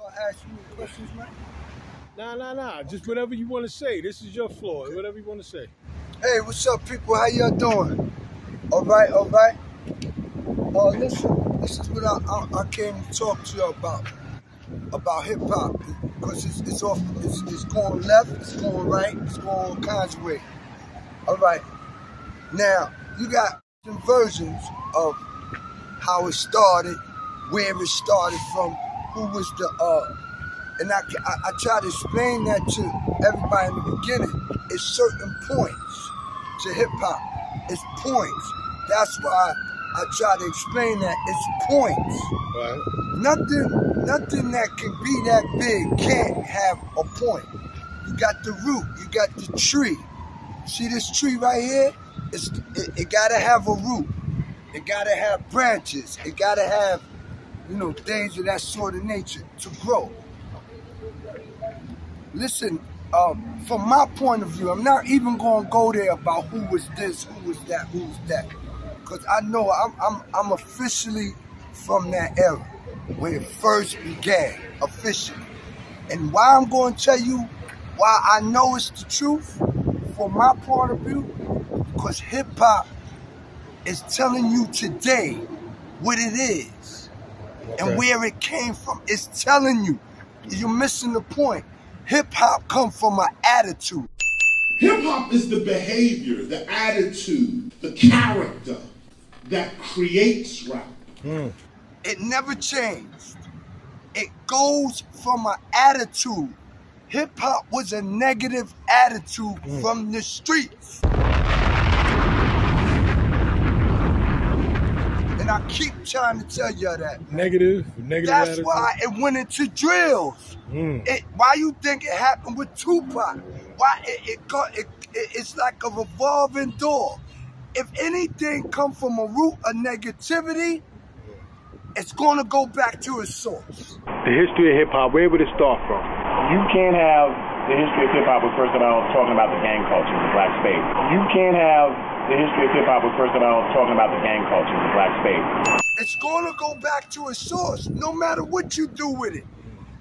Ask you any questions, man? Nah. Just whatever you want to say. This is your floor. Okay. Whatever you want to say. Hey, what's up, people? How y'all doing? All right. Listen, this is what I came to talk to you about hip hop, because it's going left, it's going right, it's going all kinds of ways. All right. Now you got some versions of how it started, where it started from, who was the and I try to explain that to everybody in the beginning. It's certain points to hip hop. It's points. That's why I try to explain that it's points. Right. Nothing that can be that big can't have a point. You got the root. You got the tree. See this tree right here? It gotta have a root. It gotta have branches. It gotta have, things of that sort of nature to grow. Listen, from my point of view, I'm not even gonna go there about who was this, who was that, who was that, because I know I'm officially from that era when it first began, officially. And why I'm gonna tell you why I know it's the truth, from my point of view, because hip hop is telling you today what it is, okay, and where it came from. It's telling you. You're missing the point. Hip-hop comes from an attitude. Hip-hop is the behavior, the attitude, the character that creates rap. It never changed. It goes from an attitude. Hip-hop was a negative attitude from the streets. And I keep trying to tell you that. Negative That's attitude. why it went into drills. Why you think it happened with Tupac? Why it's like a revolving door. If anything come from a root of negativity, it's going to go back to its source. The history of hip hop, where would it start from? You can't have the history of hip hop with first of all talking about the gang culture, the black space. You can't have the history of hip hop with first of all talking about the gang culture, the black space. It's going to go back to its source, no matter what you do with it.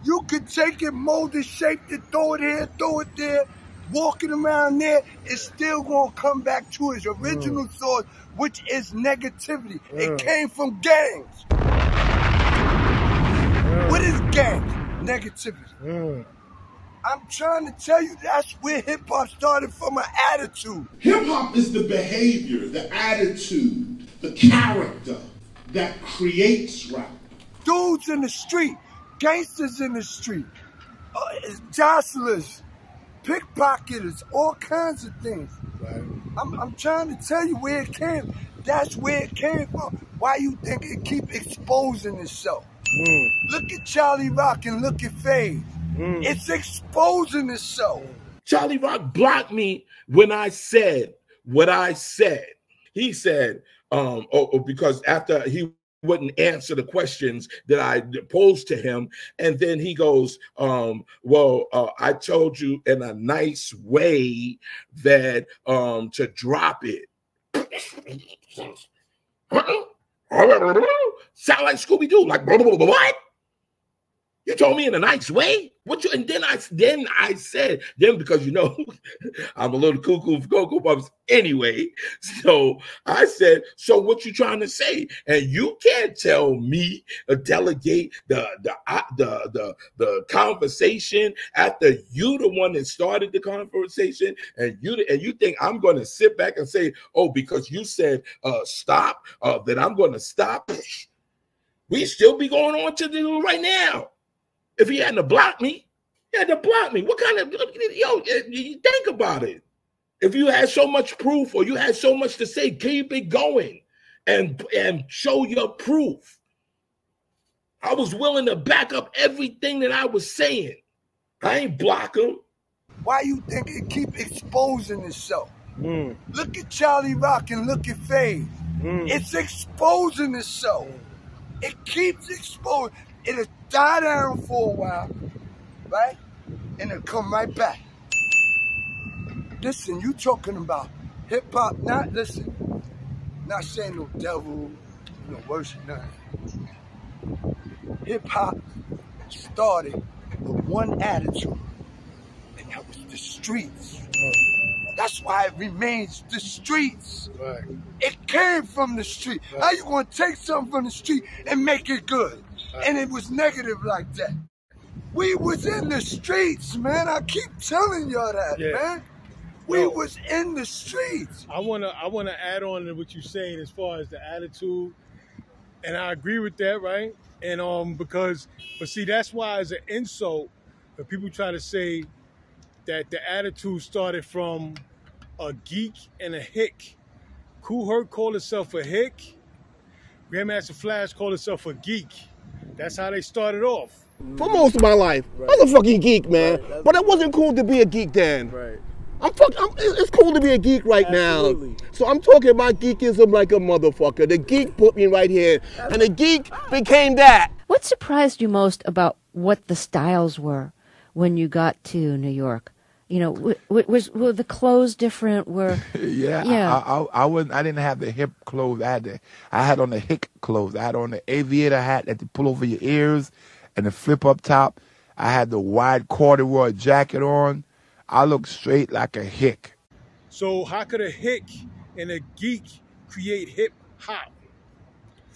You could take it, mold it, shape it, throw it here, throw it there, walking around there, it's still going to come back to its original source, which is negativity. It came from gangs. What is gangs? Negativity. I'm trying to tell you, that's where hip-hop started, from an attitude. Hip-hop is the behavior, the attitude, the character that creates rap. Dudes in the street, gangsters in the street, jostlers, pickpocketers, all kinds of things. Right. I'm trying to tell you where it came. That's where it came from. Why you think it keep exposing itself? Look at Cholly Rock and look at Fave. It's exposing itself. Cholly Rock blocked me when I said what I said. He said, because after he wouldn't answer the questions that I posed to him, and then he goes, I told you in a nice way that to drop it. Sound like Scooby-Doo, like what? You told me in a nice way? And then I said, because I'm a little cuckoo for Cocoa Puffs anyway. So I said, so what you trying to say? And you can't tell me delegate the conversation after you the one that started the conversation, and you think I'm going to sit back and say, oh, because you said stop, that I'm going to stop. We still be going on to do right now. If he hadn't blocked me, he had to block me. What kind of, you think about it. If you had so much proof or you had so much to say, keep it going and show your proof. I was willing to back up everything that I was saying. I ain't block him. Why you think it keep exposing itself? Look at Cholly Rock and look at Fave. It's exposing itself. It keeps exposing. It'll die down for a while, right? And it'll come right back. Listen, you talking about hip-hop, not saying no devil, no worship, nothing. Hip-hop started with one attitude, and that was the streets. That's why it remains the streets. Right. It came from the street. Right. How you gonna take something from the street and make it good? Right. And it was negative like that. We was in the streets, man. I keep telling y'all that, man. We was in the streets. I wanna add on to what you're saying as far as the attitude, and I agree with that, right? And but see, that's why as an insult, when people try to say that the attitude started from a geek and a hick. Kool Herc called himself a hick. Grandmaster Flash called himself a geek. That's how they started off. For most of my life, I was a fucking geek, man. But it wasn't cool to be a geek then. Right. It's cool to be a geek right now. So I'm talking about geekism like a motherfucker. The geek put me right here, and the geek became that. What surprised you most about what the styles were when you got to New York? You know, were the clothes different? I didn't have the hip clothes. I had on the hick clothes. I had on the aviator hat that you pull over your ears and the flip up top. I had the wide corduroy jacket on. I looked straight like a hick. So how could a hick and a geek create hip hop?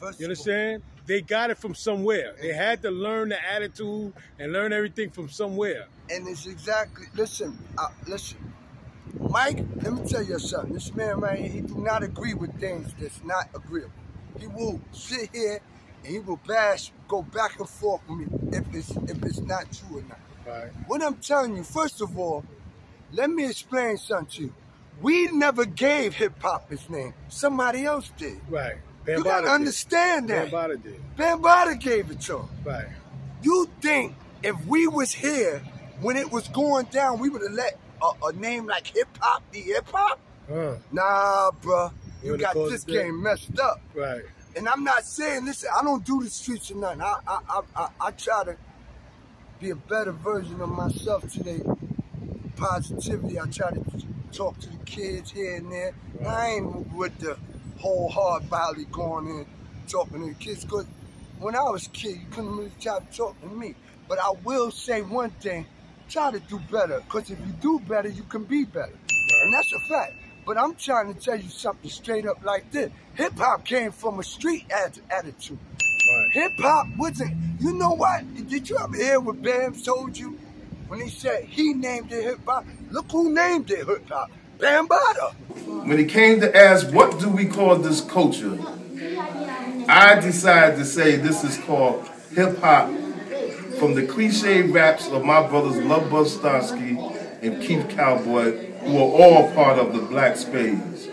You understand? They got it from somewhere. They had to learn the attitude and learn everything from somewhere. And it's exactly, listen, Mike, let me tell you something. This man right here, he do not agree with things that's not agreeable. He will sit here and he will go back and forth with me if it's not true or not. Right. What I'm telling you, first of all, let me explain something to you. We never gave hip-hop his name. Somebody else did. Right. You gotta understand that. Bambaataa did. Bambaataa gave it to him. Right. You think if we was here when it was going down, we would have let a name like hip-hop be hip-hop? Nah, bruh. You got this game messed up. Right. And I'm not saying, listen, I don't do the streets or nothing. I try to be a better version of myself today. Positivity. I try to talk to the kids here and there. Right. I ain't with the whole hard body going in talking to the kids, because when I was a kid, you couldn't really try to talk to me. But I will say one thing, try to do better, because if you do better, you can be better. Right. And that's a fact. But I'm trying to tell you something straight up like this. Hip-hop came from a street attitude. Right. Hip-hop wasn't, you know what? Did you ever hear what Bam told you? When he said he named it hip-hop, look who named it hip-hop. Bambaataa. When it came to ask, what do we call this culture? I decided to say this is called hip-hop, from the cliche raps of my brothers Love Bug Starsky and Keith Cowboy, who are all part of the Black Spades.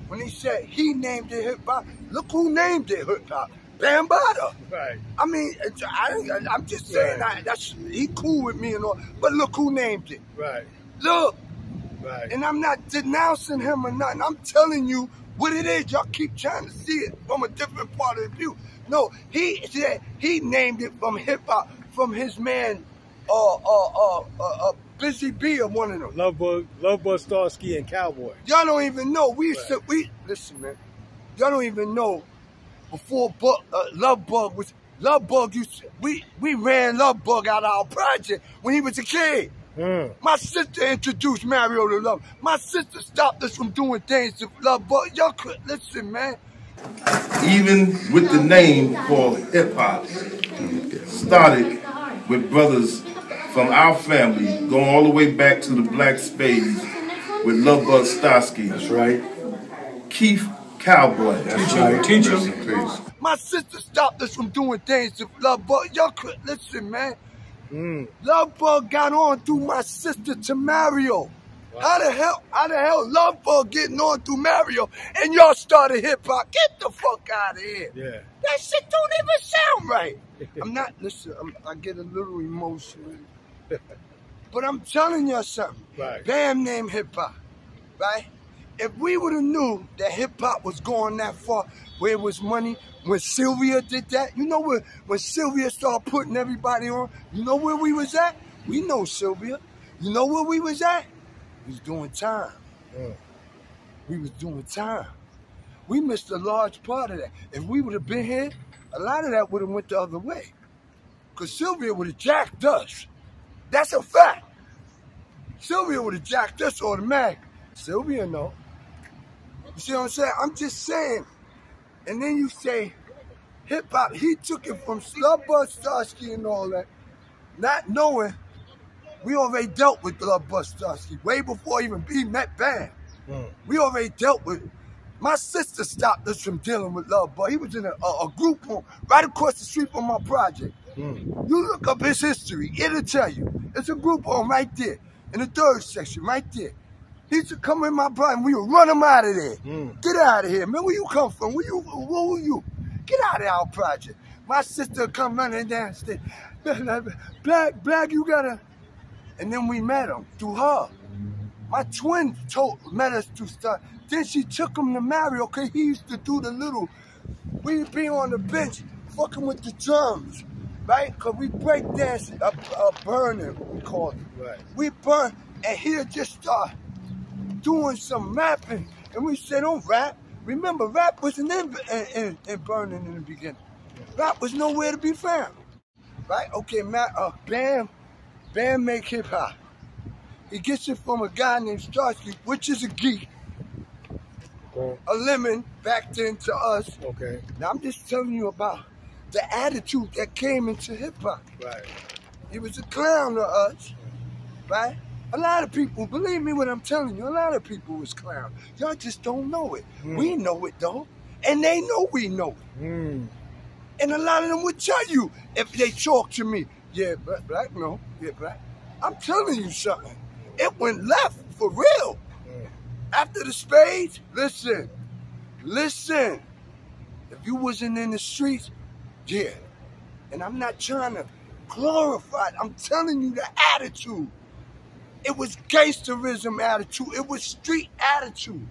When he said he named it hip-hop, look who named it hip-hop. Bambaataa. Right. I mean, I'm just saying, he cool with me and all, but look who named it. Right. Look. Right. And I'm not denouncing him or nothing. I'm telling you what it is. Y'all keep trying to see it from a different part of the view. No, he said he named it from hip-hop, from his man, Busy B or one of them. Love Bug Starsky and Cowboy. Y'all don't even know. Listen, man. Y'all don't even know. Before Love Bug we ran Love Bug out of our project when he was a kid. My sister introduced Mario to Love. My sister stopped us from doing things to Love Bug. Y'all could listen, man. Even with the name called hip-hop, started with brothers from our family, going all the way back to the Black Spades with Love Bug Starsky. That's right. Keith Cowboy. That's right. Teach him. My sister stopped us from doing things to Love Bug. Y'all could listen, man. Love Bug got on through my sister to Mario. Wow. How the hell Love Bug getting on through Mario and y'all started hip hop? Get the fuck out of here. Yeah. That shit don't even sound right. I'm not, listen, I get a little emotional. But I'm telling you something. Right. Bam named hip hop. Right? If we would have knew that hip hop was going that far, where it was money, when Sylvia did that, you know when Sylvia started putting everybody on, you know where we was at? We know Sylvia. You know where we was at? We was doing time. We was doing time. We missed a large part of that. If we would have been here, a lot of that would have went the other way. Because Sylvia would have jacked us. That's a fact. Sylvia would have jacked us automatic. Sylvia, no. You see what I'm saying? I'm just saying. And then you say, hip-hop, he took it from Slugbutt, Starsky and all that, not knowing we already dealt with Slugbutt, Starsky, way before even he met Bam. We already dealt with it. My sister stopped us from dealing with Slugbutt. He was in a group home right across the street from my project. You look up his history, it'll tell you. It's a group home right there, in the 3rd section, right there. He used to come in my project and we would run him out of there. Get out of here, man. Where you come from? Who were you? Get out of our project. My sister would come running downstairs. Black, you gotta. And then we met him through her. My twin met us through stuff. Then she took him to Mario, okay? He used to do the little, we'd be on the bench fucking with the drums, right? Because we break dance, burning, we called it. Right. We burn, and he'd just start doing some rapping. And we said, don't rap. Remember, rap wasn't in burning in the beginning. Rap was nowhere to be found, right? Okay, Bam make hip hop. He gets it from a guy named Starsky, which is a geek. A lemon back then to us. Okay. Now I'm just telling you about the attitude that came into hip hop. Right. He was a clown to us, right? A lot of people, believe me when I'm telling you, a lot of people was clowns. Y'all just don't know it. We know it though, and they know we know it. And a lot of them would tell you if they talk to me. Yeah, black, no. Yeah, black. I'm telling you something. It went left for real. After the spades, listen. If you wasn't in the streets, yeah. And I'm not trying to glorify it. I'm telling you the attitude. It was gangsterism attitude. It was street attitude.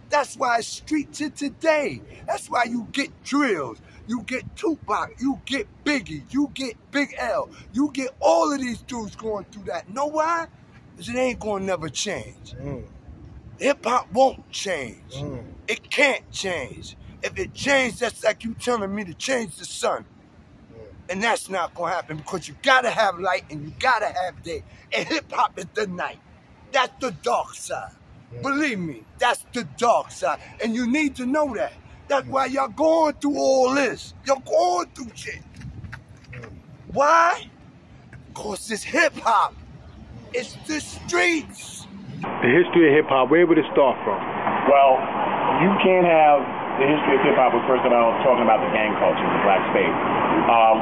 That's why it's street to today. That's why you get drills. You get Tupac. You get Biggie. You get Big L. You get all of these dudes going through that. Know why? Because it ain't going to never change. Hip-hop won't change. It can't change. If it changed, that's like you telling me to change the sun. And that's not going to happen because you got to have light and you got to have day. And hip-hop is the night. That's the dark side. Believe me, that's the dark side. And you need to know that. That's why y'all going through all this. You're going through shit. Why? Because it's hip-hop. It's the streets. The history of hip-hop, where would it start from? Well, you can't have the history of hip-hop was first of all talking about the gang culture, the black space.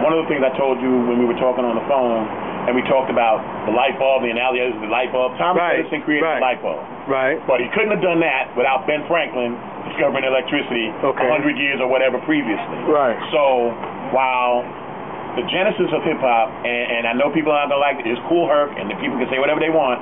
One of the things I told you when we were talking on the phone, and we talked about the light bulb, the analogy of the light bulb. Thomas Edison created the light bulb. Right. But he couldn't have done that without Ben Franklin discovering electricity 100 years or whatever previously. Right. So while the genesis of hip-hop, and I know people aren't going to like it, is Kool Herc, and the people can say whatever they want,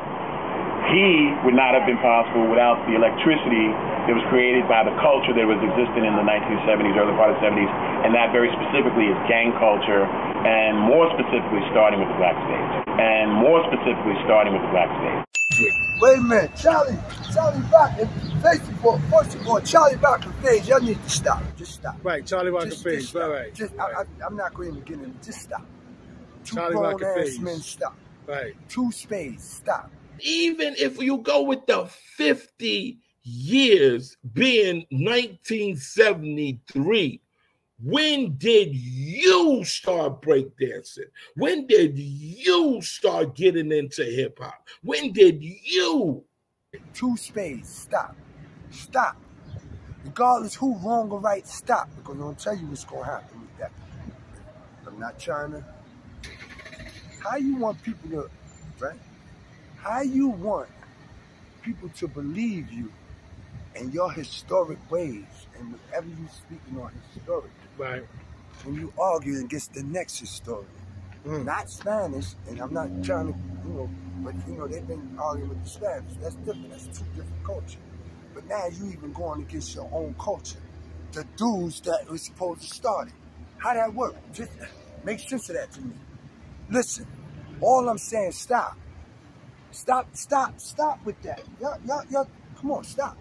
he would not have been possible without the electricity that was created by the culture that was existing in the 1970s, early part of the 70s, and that very specifically is gang culture, and more specifically starting with the black stage. Wait a minute, Cholly Rock and Face, first of all, Cholly Rock and Face, y'all need to stop. Just stop. Right, Cholly Rock and Face, right. I'm not going to get in. Just stop. Two grown-ass men, stop. Right. Two spades, stop. Even if you go with the 50 years being 1973, when did you start breakdancing? When did you start getting into hip hop? When did you? Two spades, stop. Stop. Regardless who wrong or right, stop. Because I'm going to tell you what's going to happen with that. I'm not trying to. How you want people to, right? How you want people to believe you and your historic ways and whatever you speaking on historic. Right. When you argue against the next historian. Not Spanish, and I'm not trying to, but they've been arguing with the Spanish. That's different. That's two different cultures. But now you even going against your own culture. The dudes that were supposed to start it. How that work? Just make sense of that to me. Listen, all I'm saying, stop. Stop with that. Y'all, come on, stop.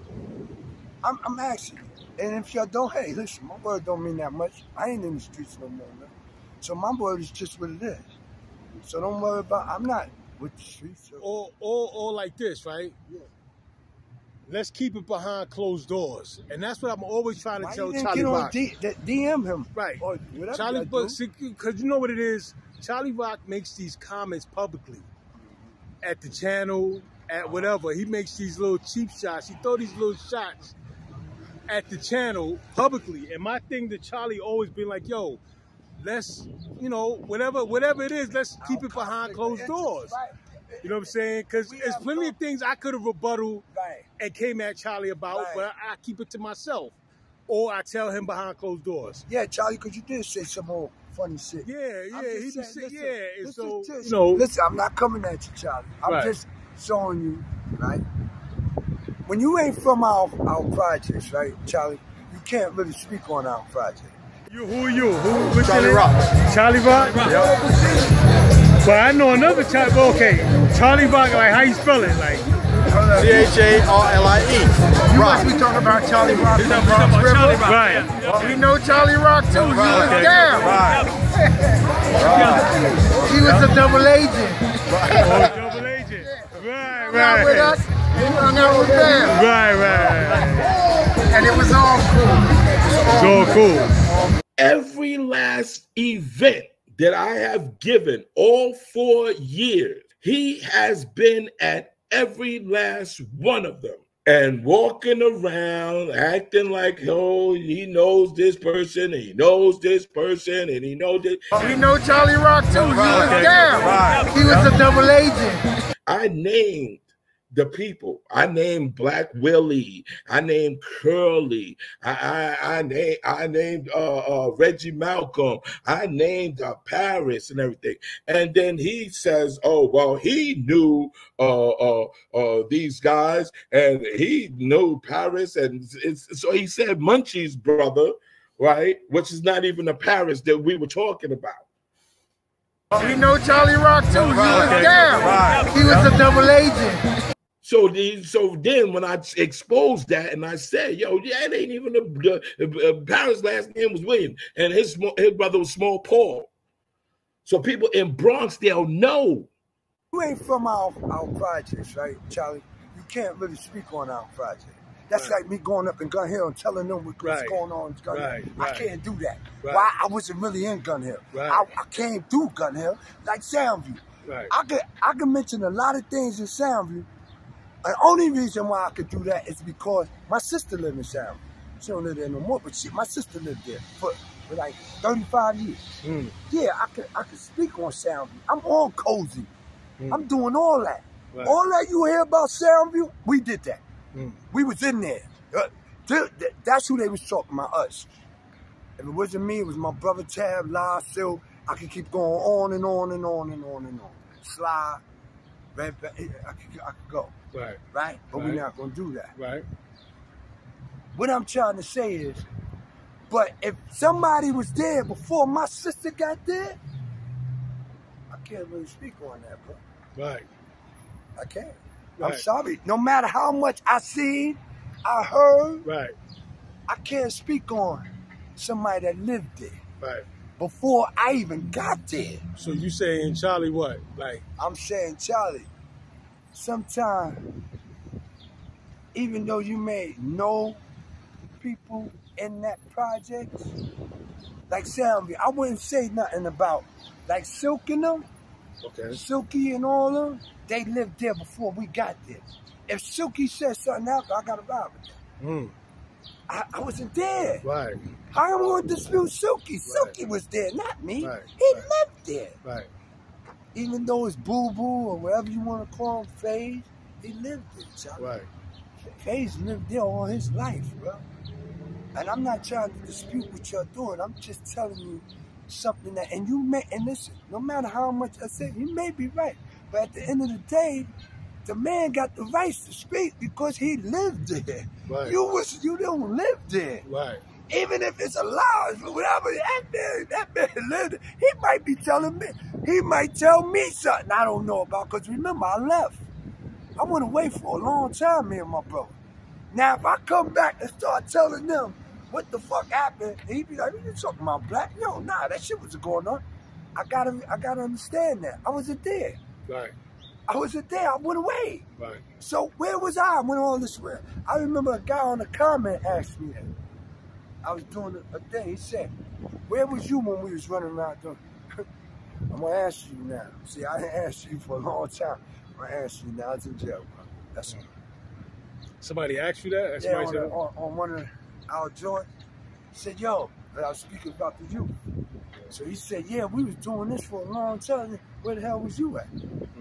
I'm asking you. And if y'all don't, hey, listen, my word don't mean that much. I ain't in the streets no more, man. So my word is just what it is. So don't worry about, I'm not with the streets. Or like this, right? Yeah. Let's keep it behind closed doors. And that's what I'm always trying to tell Charlie get on Rock. DM him. Right. Or whatever. Charlie, because you know what it is? Charlie Rock makes these comments publicly. At the channel, at whatever. He makes these little cheap shots. He throw these little shots at the channel publicly. And my thing to Charlie always been like, yo, let's, you know, whatever it is, let's keep it behind closed doors. You know what I'm saying? Because there's plenty of things I could have rebutted and came at Charlie about, but I keep it to myself. Or I tell him behind closed doors. Yeah, Charlie, because you did say some more funny shit. Yeah, he just said, and so, you know. Listen, I'm not coming at you, Charlie. I'm just showing you, right? When you ain't from our projects, right, Charlie, you can't really speak on our project. Who are you? What's Charlie your name? Rock. Charlie Rock? Yep. But I know another Charlie. Okay, Charlie Rock. Like how you spell it? Like CHARLIE. You must be talking about Charlie Rock from Bronx River. Right. Well, we know Charlie Rock too. He was down. He was a double agent. Oh, double agent. Right. Not with us. He hung out with them. Right. And it was all cool. So cool. Every last event that I have given all 4 years, he has been at every last one of them and walking around acting like, oh, he knows this person, and he knows this person, and he knows this. We know Charlie Rock too. He was down. He was a double agent. I named the people. I named Black Willie. I named Curly. I named Reggie Malcolm. I named Paris and everything. And then he says, oh, well, he knew these guys, and he knew Paris. And so he said Munchie's brother, right? Which is not even the Paris that we were talking about. We know Charlie Rock too. He was down. He was a double agent. So then when I exposed that and I said, yo, yeah, it ain't even the Paris' last name was William, and his brother was Small Paul. So people in Bronx, they'll know. You ain't from our projects, right, Charlie? You can't really speak on our project. That's like me going up in Gun Hill and telling them what's going on in Gun Hill. I can't do that. Why? I wasn't really in Gun Hill. I came through Gun Hill, like Soundview. I could mention a lot of things in Soundview. The only reason why I could do that is because my sister lived in Soundview. She don't live there no more, but my sister lived there for like 35 years. Yeah, I could speak on Soundview. I'm all cozy. I'm doing all that. All that you hear about Soundview, we did that. We was in there. That's who they was talking about, us. If it wasn't me, it was my brother Tab, La, Sil. I could keep going on and on and on and on and on. Sly, I could go. Right? But we're not going to do that. What I'm trying to say is, but if somebody was there before my sister got there, I can't really speak on that, bro. I can't. I'm sorry. No matter how much I seen, I heard, I can't speak on somebody that lived there. Before I even got there. So you saying Charlie what? Like I'm saying Charlie, sometimes, even though you may know people in that project, like Soundview, I wouldn't say nothing about like Silk and them. Silky and all them, they lived there before we got there. If Silky said something else, I got to ride with them. I wasn't there. How am I going to dispute Silky? Silky was there, not me. He lived there. Even though it's Boo Boo or whatever you want to call him, FaZe, he lived there, Charlie. FaZe lived there all his life, bro. And I'm not trying to dispute what you're doing. I'm just telling you something that, and you may, and listen, no matter how much I say, you may be right. But at the end of the day, the man got the rights to speak because he lived there. You don't live there. Even if it's a lie, whatever, that man lived there. He might be telling me, he might tell me something I don't know about, because remember, I left. I went away for a long time, me and my brother. Now, if I come back and start telling them what the fuck happened? And he'd be like, you talking about black? Yo, nah, that shit wasn't going on. I gotta understand that. I wasn't there. Right. I wasn't there. I went away. Right. So where was I when all this went? I remember a guy on the comment asked me that. I was doing a thing. He said, where was you when we was running around doing? I'm gonna ask you now. See, I didn't ask you for a long time. I'm gonna ask you now. I was in jail, bro. That's all. Somebody asked you that? Yeah, on one of our joint. He said, yo, I was speaking about the youth. So he said, yeah, we was doing this for a long time. Where the hell was you at?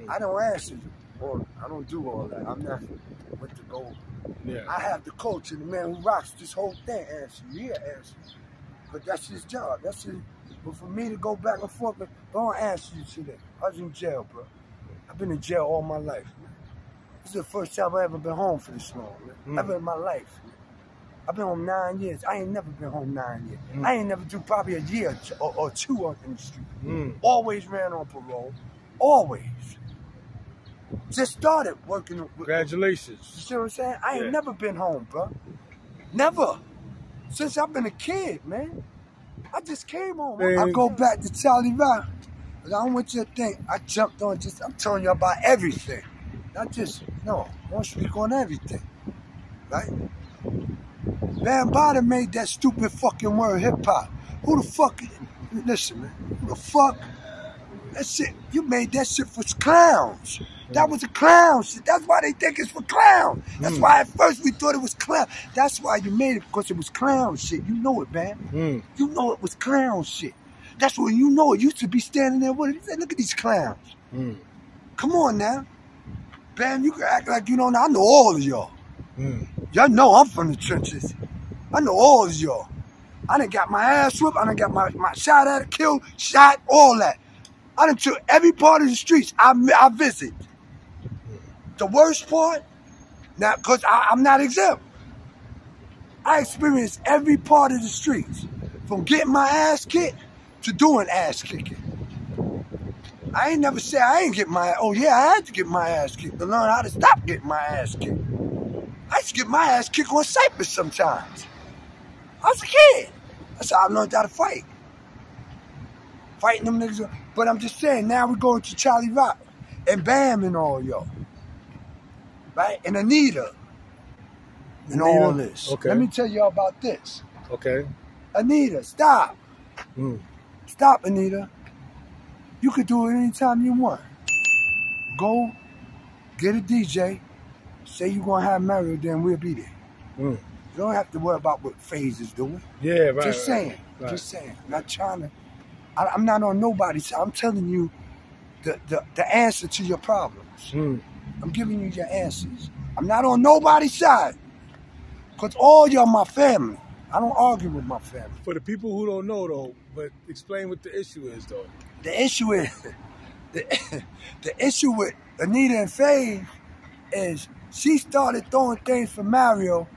I don't answer you. Or I don't do all that. I'm not with the gold. Yeah. I have the coach and the man who rocks this whole thing answer you. He'll answer you. But that's his job. That's his. But for me to go back and forth, don't answer you today. I was in jail, bro. I've been in jail all my life, man. This is the first time I've ever been home for this long, man. Ever in my life, man. I've been home 9 years. I ain't never been home 9 years. I ain't never do probably a year or two on in the street. Always ran on parole. Always. Just started working. Congratulations. You see what I'm saying? I ain't never been home, bro. Never. Since I've been a kid, man. I just came home. I go back to Cholly. I don't want you to think I jumped on I'm telling you about everything. Not just, no, I want to speak on everything. Right? Bambaataa made that stupid fucking word hip-hop. Who the fuck, listen, man, who the fuck, that shit, you made that shit for clowns. That was a clown shit. That's why they think it's for clown. That's why at first we thought it was clown. That's why you made it, because it was clown shit. You know it, man. You know it was clown shit. That's when you know it. You used to be standing there with it. You say, look at these clowns. Come on now. Bam, you can act like you don't know. I know all of y'all. Y'all know I'm from the trenches. I know all of y'all. I done got my ass whipped. I done got my shot at, killed, shot, all that. I done took every part of the streets I visit. The worst part, now, because I'm not exempt. I experienced every part of the streets. From getting my ass kicked to doing ass kicking. I ain't never say I ain't get my, oh yeah, I had to get my ass kicked to learn how to stop getting my ass kicked. I used to get my ass kicked on Cypress sometimes. I was a kid. That's how I learned how to fight. Fighting them niggas. But I'm just saying, now we're going to Cholly Rock and Bam and all y'all. Right? And Anita. And all this. Okay. Let me tell y'all about this. Okay. Anita, stop. Stop, Anita. You could do it anytime you want. Go get a DJ, say you're going to have Mario, then we'll be there. You don't have to worry about what FaZe is doing. Yeah, right. Just saying. Right. Just saying. I'm not trying to, I'm not on nobody's side. I'm telling you the answer to your problems. I'm giving you your answers. I'm not on nobody's side. Because all y'all my family. I don't argue with my family. For the people who don't know, though, but explain what the issue is, though. The issue is, the issue with Anita and FaZe is she started throwing things for Mario,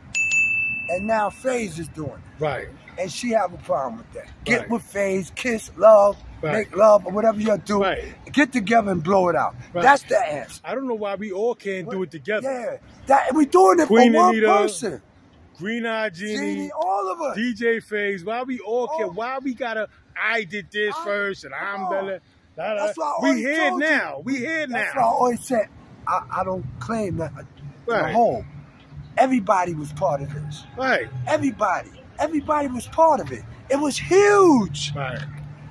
and now FaZe is doing it. Right. And she have a problem with that. Get with FaZe, kiss, love, make love, or whatever you do. Get together and blow it out. That's the answer. I don't know why we all can't do it together. Yeah, we're doing it Queen for one Anita, person. Green Eye Genie, all of us. DJ FaZe, why we all care? Why we gotta, I did this first and I'm better. That's why I we here now. We here now. That's why I always said, I don't claim that the whole. Everybody was part of this. Right. Everybody. Everybody was part of it. It was huge. Right.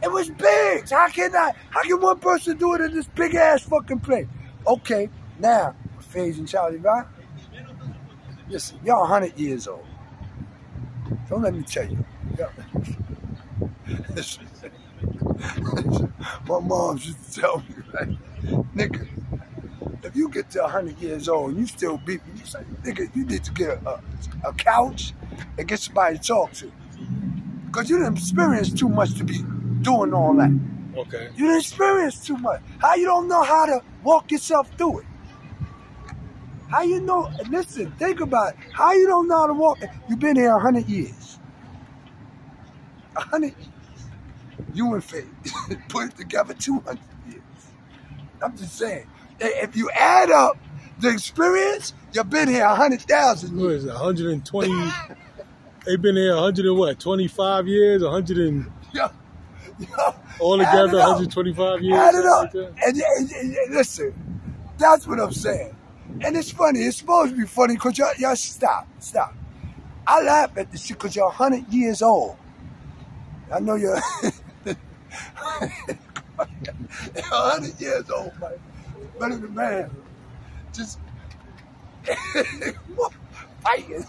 It was big. How can one person do it in this big ass fucking place? Okay, now, FaZe and Cholly, right? Listen, y'all 100 years old. Don't let me tell you. Listen, my mom used to tell me, right? Nigga, if you get to 100 years old and you still beeping, you say, nigga, you need to get a couch and get somebody to talk to. Because you didn't experience too much to be doing all that. Okay. You didn't experience too much. How you don't know how to walk yourself through it? How you know, listen, think about it. How you don't know how to walk? You've been here 100 years. 100 years. You and FaZe put it together 200 years. I'm just saying, if you add up the experience, you've been here 100,000 years. What is it, 120? They've been here 125 years, 100 and all Add together it up. 125 years. Add it up. Like that. And listen, that's what I'm saying. And it's funny. It's supposed to be funny because y'all stop. I laugh at this shit because you're 100 years old. I know you're 100 years old, man. Better than man. Just fighting.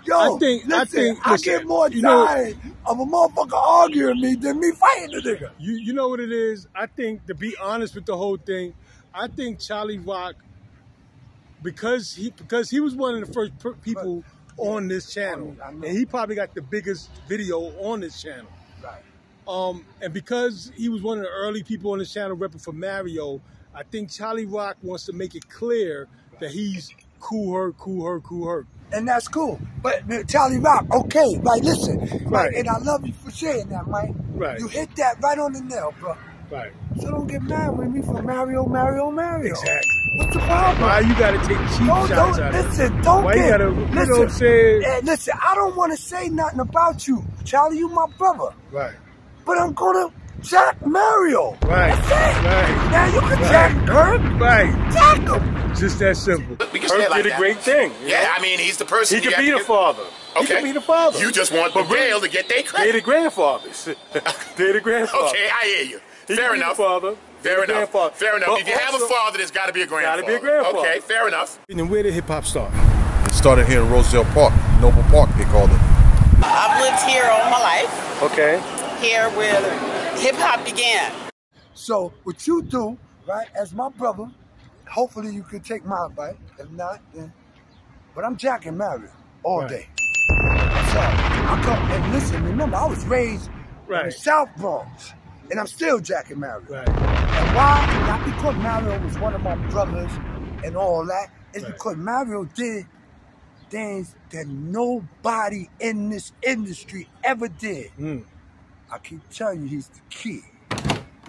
Yo, I get more tired of a motherfucker arguing me than me fighting the nigga. You know what it is? I think, to be honest with the whole thing, I think Cholly Rock, because he was one of the first people on this channel, and he probably got the biggest video on this channel. Right. And because he was one of the early people on this channel repping for Mario, I think Cholly Rock wants to make it clear that he's Kool Herc. And that's cool. But Cholly Rock, okay, like listen, right. And I love you for saying that, Mike. Right. You hit that right on the nail, bro. Right. So don't get mad with me for Mario. Exactly. What's the problem? Why you gotta take cheap shots out of it? Listen, don't Why get, you gotta, you know what I'm saying? Listen, I don't want to say nothing about you. Cholly, you my brother. Right. But I'm gonna jack Mario. Right. That's it. Right. Now you can jack Herc. Right. Jack him. Just that simple. We can say it like did a great thing. Yeah, I mean, he's the person. He could be the father. Okay. He could be the father. You just want the Gale to get their credit. They're the grandfathers. They're the grandfathers. Okay, I hear you. Fair enough. Father. Fair enough. Fair enough. But if you have a father, there's got to be a grandfather. Got to be a grandfather. Okay, fair enough. And where did hip-hop start? It started here in Rosedale Park, Noble Park, they called it. I've lived here all my life. Okay. Here where hip-hop began. So what you do, right, as my brother, hopefully you can take my advice. If not, then. But I'm jacking Mario all day. So I come and listen. Remember, I was raised in the South Bronx, and I'm still jacking Mario. Right. And why? Not because Mario was one of my brothers and all that. It's because Mario did things that nobody in this industry ever did. I keep telling you, he's the key.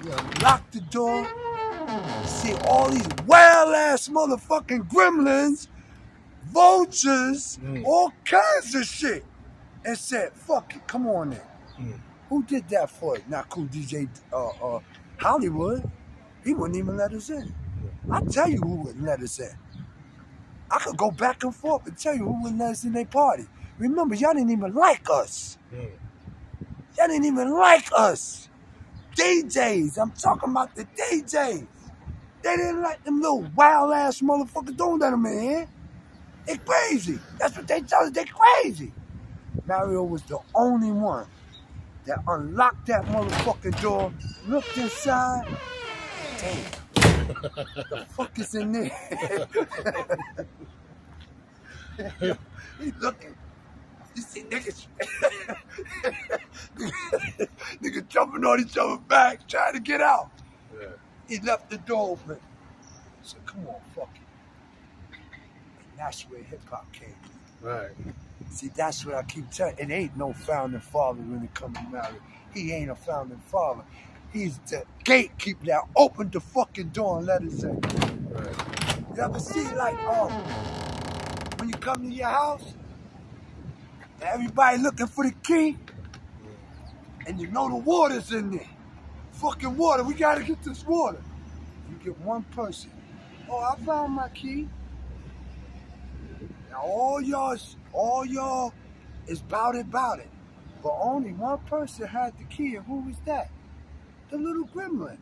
You unlock the door, see all these wild-ass motherfucking gremlins, vultures, all kinds of shit, and said, fuck it, come on in. Who did that for you? Not Kool DJ Hollywood. He wouldn't even let us in. I'll tell you who wouldn't let us in. I could go back and forth and tell you who wouldn't let us in their party. Remember, y'all didn't even like us. Y'all didn't even like us. DJs, I'm talking about the DJs. They didn't like them little wild-ass motherfuckers. Don't let them in here. They crazy. That's what they tell us, they crazy. Mario was the only one that unlocked that motherfucking door, looked inside. Damn, the fuck is in there? He's looking. You see niggas, niggas jumping on each other's back, trying to get out. Yeah. He left the door open. I said, come on, fuck it. And that's where hip-hop came in. Right. See, that's what I keep telling you. It ain't no founding father when it comes to Mario. He ain't a founding father. He's the gatekeeper that opened the fucking door and let us in. Right. You ever see, like, when you come to your house, everybody looking for the key, and you know the water's in there. Fucking water, we gotta get this water. You get one person. Oh, I found my key. Now all y'all is bout it. But only one person had the key, and who was that? The little gremlin.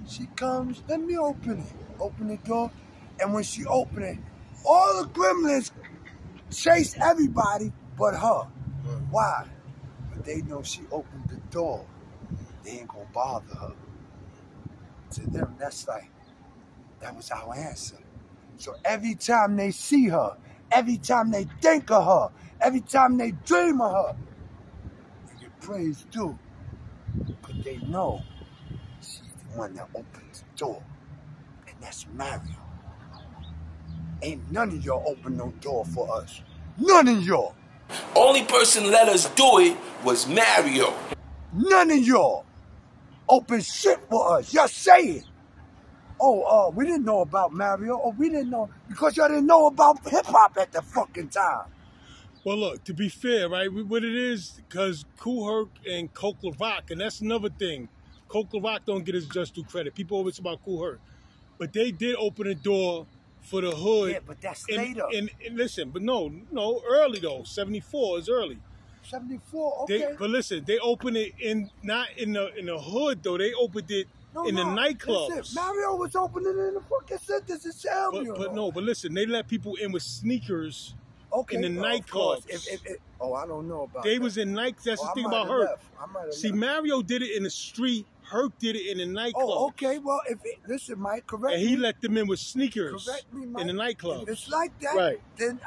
She comes, let me open it. Open the door, and when she opened it, all the gremlins chase everybody but her. Why? But they know she opened the door. They ain't gonna bother her. To them, that's like, that was our answer. So every time they see her, every time they think of her, every time they dream of her, they get praise too. But they know she's the one that opens the door. And that's Mario. Ain't none of y'all open no door for us. None of y'all. Only person let us do it was Mario. None of y'all open shit for us. Y'all say it. Oh, we didn't know about Mario. Oh, we didn't know. Because y'all didn't know about hip-hop at the fucking time. Well, look, to be fair, right, what it is, because Kool Herc and Kool Rock, and that's another thing. Kool Rock don't get his just due credit. People always talk about Kool Herc. But they did open the door for the hood. Yeah, but that's later. And listen, but no, early though. 74 is early. 74, okay. But listen, they opened it not in the hood though. They opened it in the nightclubs. Listen, Mario was opening in the fucking centers in Shelby. But listen, they let people in with sneakers in the nightclubs. I don't know about They that. was in night. That's the thing about Herc. See, Mario did it in the street. Herc did it in the nightclub. Oh, okay. Well, listen, Mike, correct me. And he let them in with sneakers Correct me, Mike. in the nightclub. If it's like that, right. Then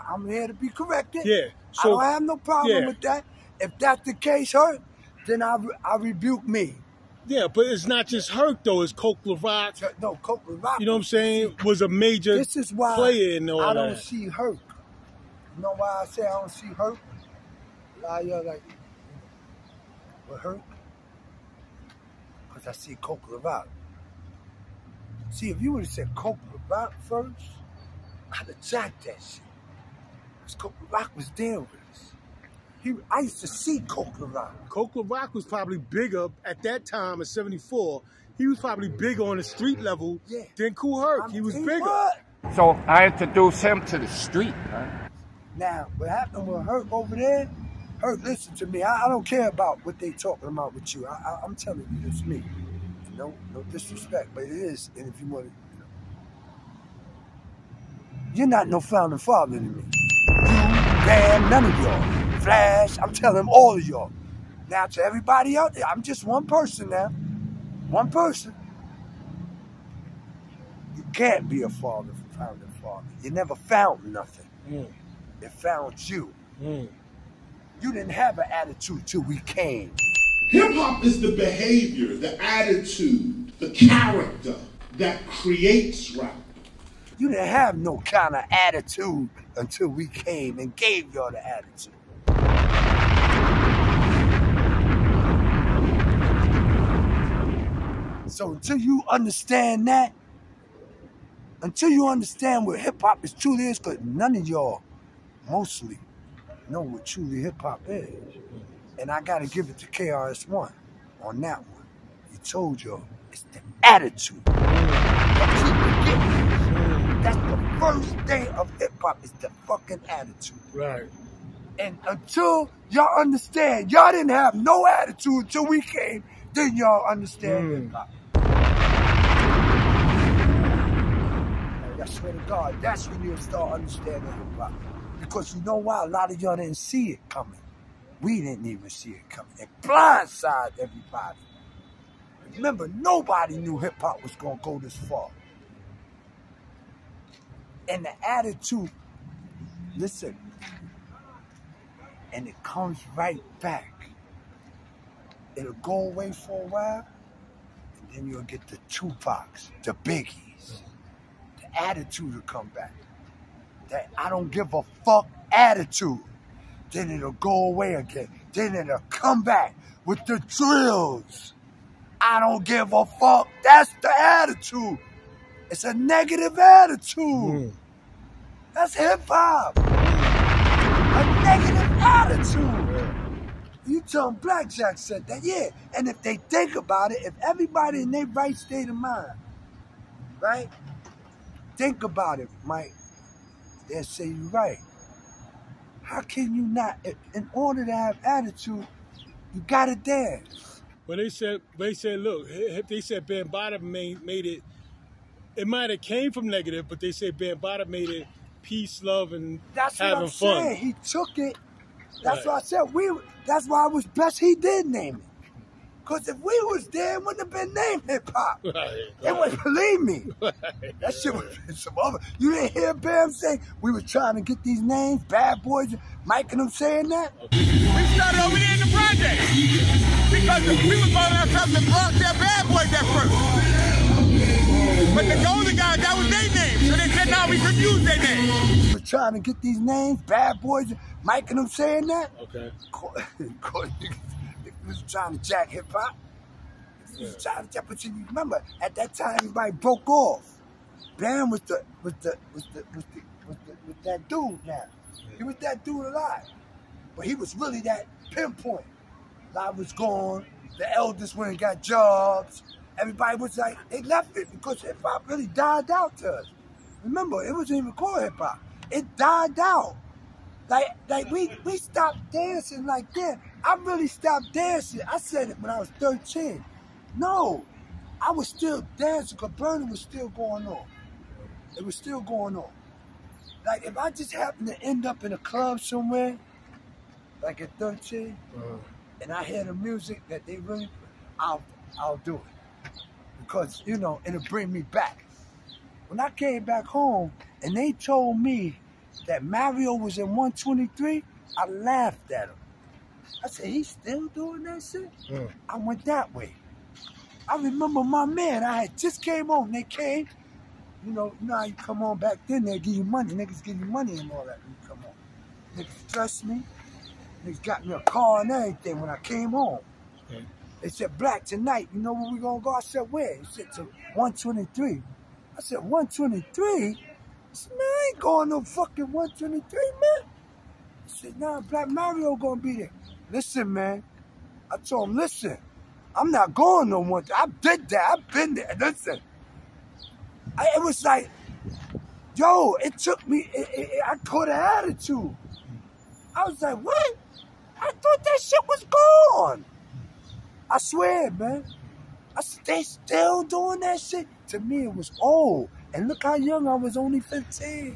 I'm here to be corrected. Yeah. So, I don't have no problem with that. If that's the case, Herc, then I rebuke me. Yeah, but it's not just Herc, though. It's Kool Rock. No, Kool Rock. You know what I'm saying? Was a major player in all that. I don't see Herc. You know why I say I don't see Herc? Like, with Herc? Because I see Kool Rock. See, if you would have said Kool Rock first, I'd have jacked that shit. Because Kool Rock was there with us. I used to see Kool Rock. Kool Rock was probably bigger at that time in 74. He was probably bigger on the street level than Kool Herc. He was bigger. So I introduced him to the street, right? Now, what happened with Herc over there, Herc, listen to me. I don't care about what they talking about with you. I'm telling you, it's me. No disrespect, but it is. And if you want to, you're not no founding father to me. You, Bam, none of y'all. Flash, I'm telling all of y'all. Now, to everybody out there, I'm just one person now. One person. You can't be a founding father. You never found nothing. It found you. You didn't have an attitude till we came. Hip-hop is the behavior, the attitude, the character that creates rap. You didn't have no kind of attitude until we came and gave y'all the attitude. So until you understand that, until you understand what hip-hop is truly is, because none of y'all mostly know what truly hip-hop is. And I got to give it to KRS-One on that one. He told y'all it's the attitude. That's the first day of hip-hop is the fucking attitude. Right. And until y'all understand, y'all didn't have no attitude until we came, then y'all understand hip-hop. I swear to God, that's when you'll start understanding hip-hop. Because you know why? A lot of y'all didn't see it coming. We didn't even see it coming. It blindsided everybody. Remember, nobody knew hip-hop was going to go this far. And the attitude, listen, and it comes right back. It'll go away for a while, and then you'll get the Tupacs, the Biggies. The attitude will come back. That I don't give a fuck attitude. Then it'll go away again. Then it'll come back with the drills. I don't give a fuck. That's the attitude. It's a negative attitude. That's hip-hop. A negative attitude. You tell them Blackjack said that, yeah. And if they think about it, if everybody in their right state of mind, right? Think about it, Mike. They'll say you're right. How can you not? In order to have attitude, you gotta dance. But they said, look, they said Bambaataa made it. It might have came from negative, but they said Bambaataa made it peace, love, and that's having what I'm fun. Saying. He took it. That's what I said. That's why it was best he did name it. Because if we was there, it wouldn't have been named hip-hop. It would, believe me. That shit would have been some other. You didn't hear Bam say we was trying to get these names, Bad Boys, Mike and them saying that? We started over there in the project. Because we were calling ourselves the Bronx, they're Bad Boys at first. But the Golden Guys, that was their name. So they said, no, we could use their name. We were trying to get these names, Bad Boys, Mike and them saying that? Okay. Was trying to jack hip hop. But you remember, at that time everybody broke off. Bam was that dude now. He was that dude alive. But he was really that pinpoint. Live was gone. The elders went and got jobs. Everybody was like, they left it because hip-hop really died out to us. Remember, it wasn't even called hip-hop. It died out. Like we stopped dancing like that. I really stopped dancing. I said it when I was 13. No, I was still dancing because burning was still going on. It was still going on. Like if I just happened to end up in a club somewhere, like at 13, and I hear the music that they really, I'll do it. Because, you know, it'll bring me back. When I came back home and they told me that Mario was in 123, I laughed at him. I said, he's still doing that shit? I went that way. I remember my man, I had just came home. They came, you know how you come on back then, they give you money. Niggas give you money and all that when you come home. Niggas dressed me. Niggas got me a car and everything when I came home. They said, Black, tonight, you know where we gonna go? I said, where? He said, to 123. I said, 123? I said, man, I ain't going no fucking 123, man. He said, nah, Black Mario gonna be there. Listen, man. I told him, listen, I'm not going no one. I did that. I've been there. Listen. It was like, yo, it took me, I caught an attitude. I was like, what? I thought that shit was gone. I swear, man. I said, they still doing that shit? To me, it was old. And look how young I was, only 15.